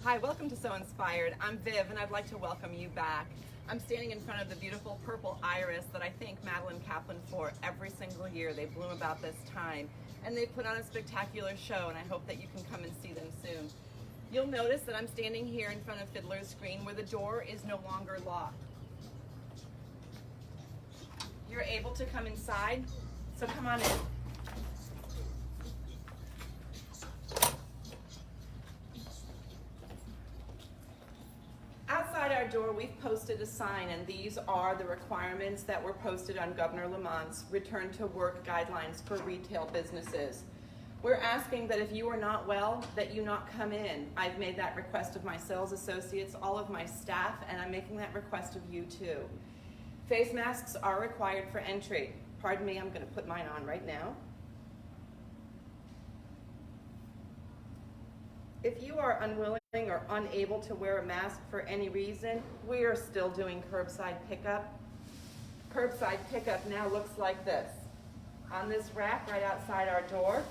Hi, welcome to So Inspired. I'm Viv and I'd like to welcome you back. I'm standing in front of the beautiful purple iris that I thank Madeline Kaplan for every single year. They bloom about this time and they put on a spectacular show, and I hope that you can come and see them soon. You'll notice that I'm standing here in front of Fiddler's Green where the door is no longer locked. You're able to come inside, so come on in. Outside our door, we've posted a sign, and these are the requirements that were posted on Governor Lamont's return to work guidelines for retail businesses. We're asking that if you are not well, that you not come in. I've made that request of my sales associates, all of my staff, and I'm making that request of you too. Face masks are required for entry. Pardon me, I'm going to put mine on right now. If you are unwilling or unable to wear a mask for any reason, we are still doing curbside pickup. Curbside pickup now looks like this. On this rack right outside our door,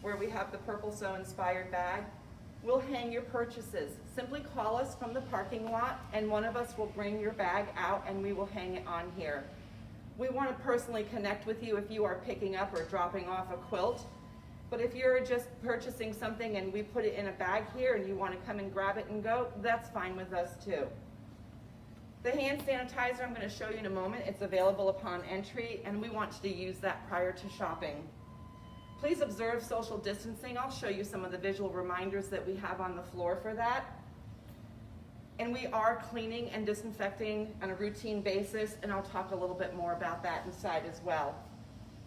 where we have the purple So Inspired bag, we'll hang your purchases. Simply call us from the parking lot and one of us will bring your bag out and we will hang it on here. We want to personally connect with you if you are picking up or dropping off a quilt. But if you're just purchasing something and we put it in a bag here and you want to come and grab it and go, that's fine with us too. The hand sanitizer I'm going to show you in a moment. It's available upon entry and we want you to use that prior to shopping. Please observe social distancing. I'll show you some of the visual reminders that we have on the floor for that. And we are cleaning and disinfecting on a routine basis, and I'll talk a little bit more about that inside as well.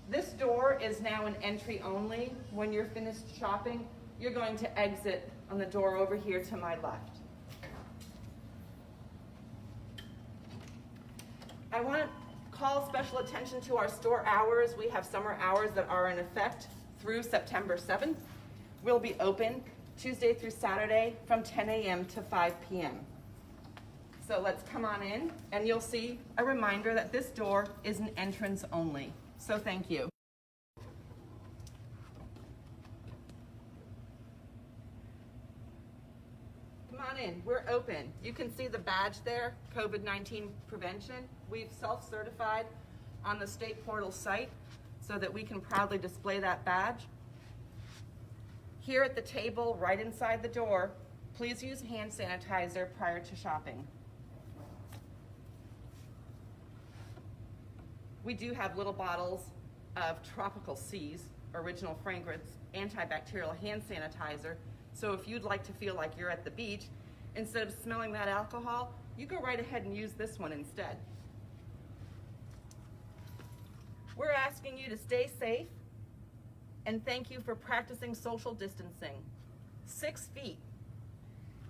This door is now an entry only. When you're finished shopping, you're going to exit on the door over here to my left. I want to call special attention to our store hours. We have summer hours that are in effect through September 7th. We'll be open Tuesday through Saturday from 10 a.m. to 5 p.m. So let's come on in and you'll see a reminder that this door is an entrance only. So thank you. Come on in, we're open. You can see the badge there, COVID-19 prevention. We've self-certified on the state portal site so that we can proudly display that badge. Here at the table, right inside the door, please use hand sanitizer prior to shopping. We do have little bottles of Tropical Seas, original fragrance, antibacterial hand sanitizer. So if you'd like to feel like you're at the beach, instead of smelling that alcohol, you go right ahead and use this one instead. We're asking you to stay safe and thank you for practicing social distancing. 6 feet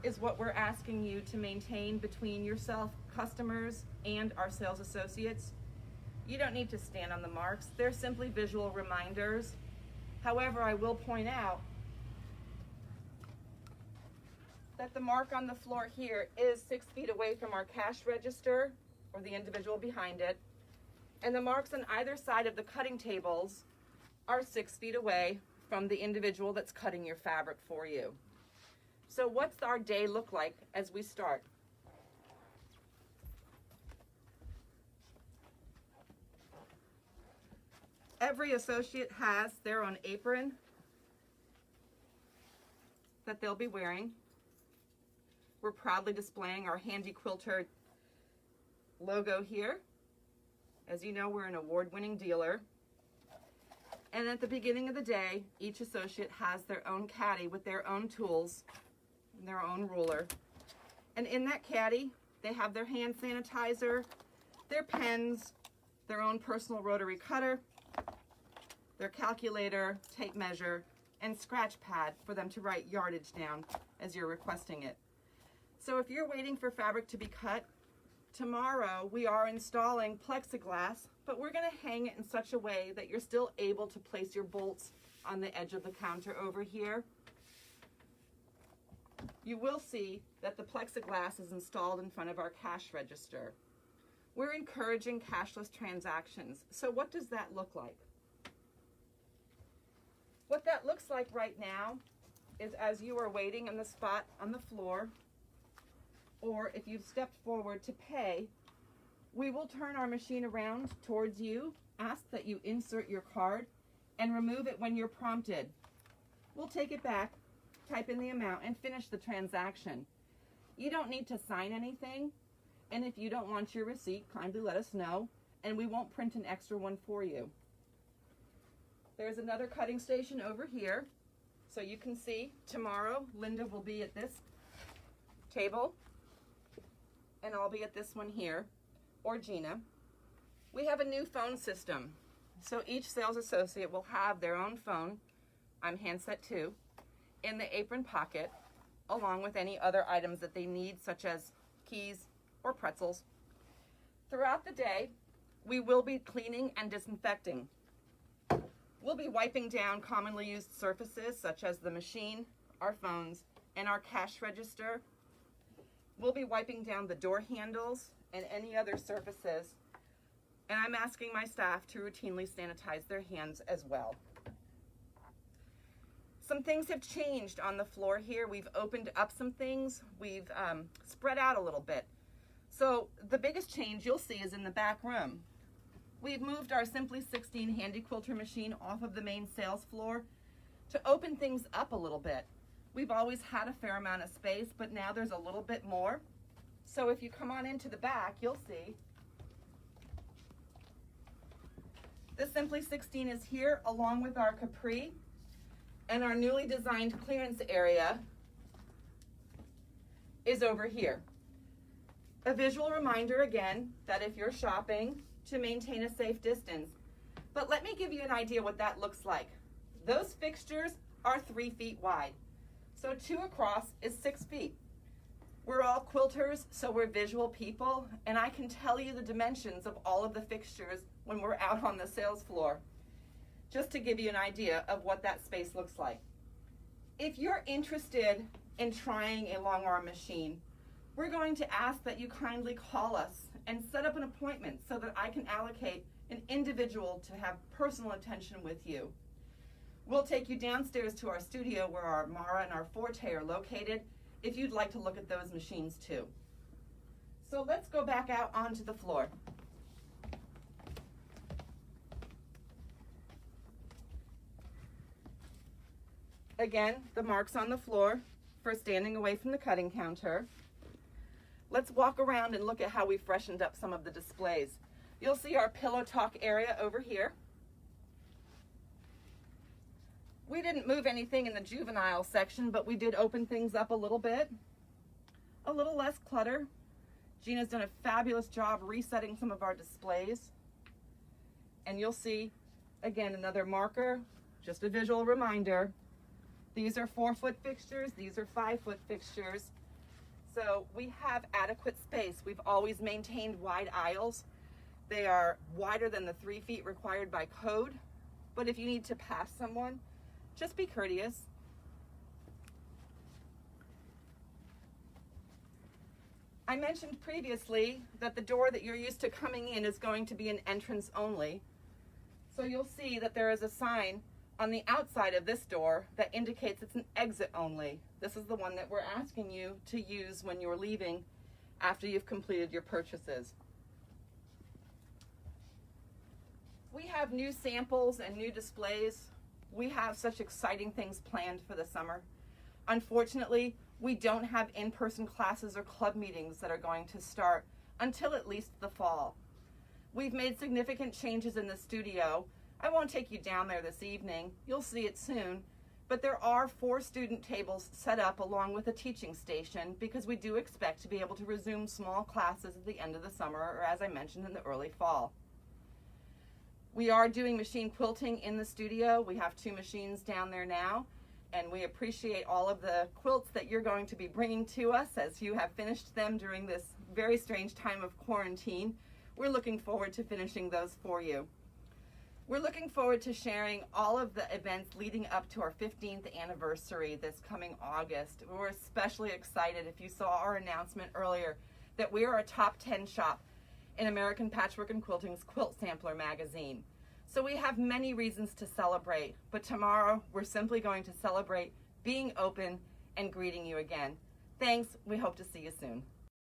is what we're asking you to maintain between yourself, customers, and our sales associates. You don't need to stand on the marks. They're simply visual reminders. However, I will point out that the mark on the floor here is 6 feet away from our cash register or the individual behind it. And the marks on either side of the cutting tables are 6 feet away from the individual that's cutting your fabric for you. So what's our day look like as we start? Every associate has their own apron that they'll be wearing. We're proudly displaying our Handy Quilter logo here. As you know, we're an award-winning dealer. And at the beginning of the day, each associate has their own caddy with their own tools and their own ruler. And in that caddy, they have their hand sanitizer, their pens, their own personal rotary cutter, their calculator, tape measure, and scratch pad for them to write yardage down as you're requesting it. So if you're waiting for fabric to be cut, tomorrow we are installing plexiglass, but we're going to hang it in such a way that you're still able to place your bolts on the edge of the counter over here. You will see that the plexiglass is installed in front of our cash register. We're encouraging cashless transactions. So what does that look like? What that looks like right now is as you are waiting in the spot on the floor, or if you've stepped forward to pay, we will turn our machine around towards you, ask that you insert your card, and remove it when you're prompted. We'll take it back, type in the amount, and finish the transaction. You don't need to sign anything, and if you don't want your receipt, kindly let us know, and we won't print an extra one for you. There's another cutting station over here, so you can see tomorrow Linda will be at this table, and I'll be at this one here, or Gina. We have a new phone system, so each sales associate will have their own phone, I'm handset 2, in the apron pocket, along with any other items that they need, such as keys or pretzels. Throughout the day, we will be cleaning and disinfecting. We'll be wiping down commonly used surfaces such as the machine, our phones, and our cash register. We'll be wiping down the door handles and any other surfaces. And I'm asking my staff to routinely sanitize their hands as well. Some things have changed on the floor here. We've opened up some things. We've spread out a little bit. So the biggest change you'll see is in the back room. We've moved our Simply 16 handy quilter machine off of the main sales floor to open things up a little bit. We've always had a fair amount of space, but now there's a little bit more. So if you come on into the back, you'll see the Simply 16 is here along with our Capri, and our newly designed clearance area is over here. A visual reminder again that if you're shopping, to maintain a safe distance. But let me give you an idea what that looks like. Those fixtures are 3 feet wide. So 2 across is 6 feet. We're all quilters, so we're visual people, and I can tell you the dimensions of all of the fixtures when we're out on the sales floor, just to give you an idea of what that space looks like. If you're interested in trying a long arm machine, we're going to ask that you kindly call us and set up an appointment so that I can allocate an individual to have personal attention with you. We'll take you downstairs to our studio where our Mara and our Forte are located if you'd like to look at those machines too. So let's go back out onto the floor. Again, the marks on the floor for standing away from the cutting counter. Let's walk around and look at how we freshened up some of the displays. You'll see our pillow talk area over here. We didn't move anything in the juvenile section, but we did open things up a little bit. A little less clutter. Gina's done a fabulous job resetting some of our displays. And you'll see, again, another marker, just a visual reminder. These are 4-foot fixtures, these are 5-foot fixtures. So we have adequate space. We've always maintained wide aisles. They are wider than the 3 feet required by code. But if you need to pass someone, just be courteous. I mentioned previously that the door that you're used to coming in is going to be an entrance only. So you'll see that there is a sign on the outside of this door that indicates it's an exit only. This is the one that we're asking you to use when you're leaving after you've completed your purchases. We have new samples and new displays. We have such exciting things planned for the summer. Unfortunately, we don't have in-person classes or club meetings that are going to start until at least the fall. We've made significant changes in the studio. I won't take you down there this evening. You'll see it soon. But there are 4 student tables set up along with a teaching station because we do expect to be able to resume small classes at the end of the summer, or as I mentioned, in the early fall. We are doing machine quilting in the studio. We have 2 machines down there now, and we appreciate all of the quilts that you're going to be bringing to us as you have finished them during this very strange time of quarantine. We're looking forward to finishing those for you. We're looking forward to sharing all of the events leading up to our 15th anniversary this coming August. We're especially excited, if you saw our announcement earlier, that we are a top 10 shop in American Patchwork and Quilting's Quilt Sampler magazine. So we have many reasons to celebrate, but tomorrow we're simply going to celebrate being open, and greeting you again. Thanks. We hope to see you soon.